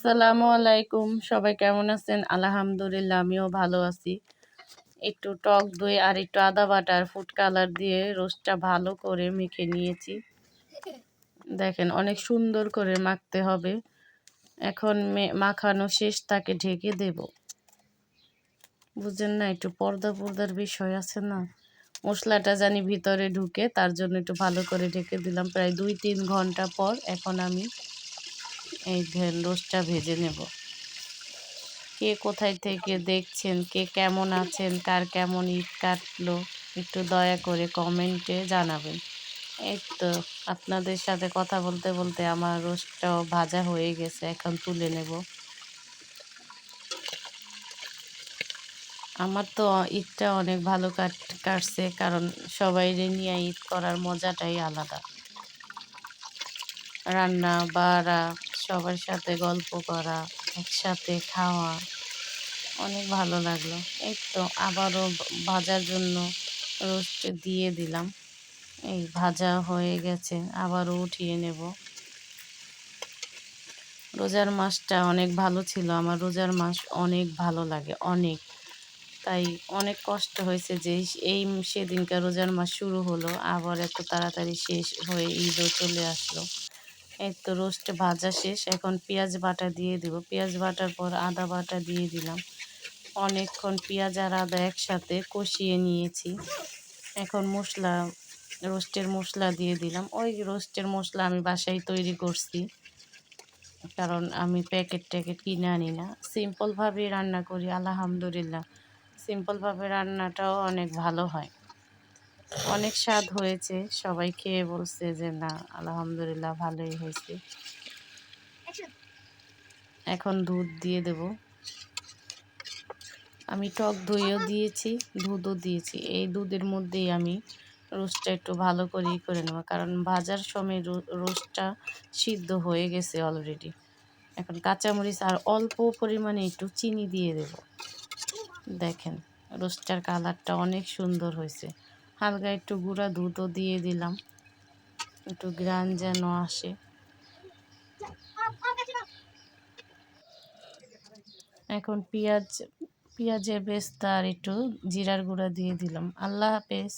আসসালামু আলাইকুম। সবাই কেমন আছেন? আলহামদুলিল্লাহ আমিও ভালো আছি। একটু টক দই আর একটু আদা বাটা আর ফুড কালার দিয়ে রোস্টটা ভালো করে মেখে নিয়েছি। দেখেন অনেক সুন্দর করে মাখতে হবে। এখন মাখানো শেষ, তাকে ঢেকে দেব। বুঝেন না, একটু পর্দার বিষয় আছে না, মশলাটা জানি ভিতরে ঢুকে, তার জন্য একটু ভালো করে ঢেকে দিলাম। প্রায় 2-3 ঘন্টা পর এখন আমি এই রোস্টটা ভেজে নেব। কে কোথায় থেকে দেখছেন, কে কেমন আছেন, কার কেমন ঈদ কাটলো, একটু দয়া করে কমেন্টে জানাবেন। এই তো আপনাদের সাথে কথা বলতে বলতে আমার রোস্টটাও ভাজা হয়ে গেছে, এখন তুলে নেব। আমার তো ঈদটা অনেক ভালো কাটছে, কারণ সবাইরে নিয়ে ঈদ করার মজাটাই আলাদা। রান্না বাড়া, সবার সাথে গল্প করা, একসাথে খাওয়া, অনেক ভালো লাগলো। এই তো আবারও ভাজার জন্য রোস্ট দিয়ে দিলাম। এই ভাজা হয়ে গেছে, আবারও উঠিয়ে নেব। রোজার মাসটা অনেক ভালো ছিল, আমার রোজার মাস অনেক ভালো লাগে, অনেক। তাই অনেক কষ্ট হয়েছে যে এই সেদিনকার রোজার মাস শুরু হলো, আবার এত তাড়াতাড়ি শেষ হয়ে ঈদও চলে আসলো। এই তো রোস্ট ভাজা শেষ, এখন পেঁয়াজ বাটা দিয়ে দিব। পেঁয়াজ বাটার পর আদা বাটা দিয়ে দিলাম। অনেকক্ষণ পেঁয়াজ আর আদা একসাথে কষিয়ে নিয়েছি। এখন রোস্টের মশলা দিয়ে দিলাম। ওই রোস্টের মশলা আমি বাসায় তৈরি করছি, কারণ আমি প্যাকেট কিনে আনি না। সিম্পলভাবেই রান্না করি, আলহামদুলিল্লাহ। সিম্পলভাবে রান্নাটাও অনেক ভালো হয়, অনেক স্বাদ হয়েছে। সবাই খেয়ে বলছে যে না, আলহামদুলিল্লাহ ভালোই হয়েছে। এখন দুধ দিয়ে দেব। আমি টক দইও দিয়েছি, দুধও দিয়েছি। এই দুধের মধ্যেই আমি রোস্টটা একটু ভালো করে নেব, কারণ ভাজার সময় রোস্টটা সিদ্ধ হয়ে গেছে অলরেডি। এখন কাঁচামরিচ আর অল্প পরিমাণে একটু চিনি দিয়ে দেব। দেখেন রোস্টার কালারটা অনেক সুন্দর হয়েছে। হালকা একটু গুঁড়া দুধও দিয়ে দিলাম, একটু গ্রান যেন আসে। এখন পেঁয়াজের বেরেস্তা আর একটু জিরার গুঁড়া দিয়ে দিলাম। আল্লাহ হাফেজ।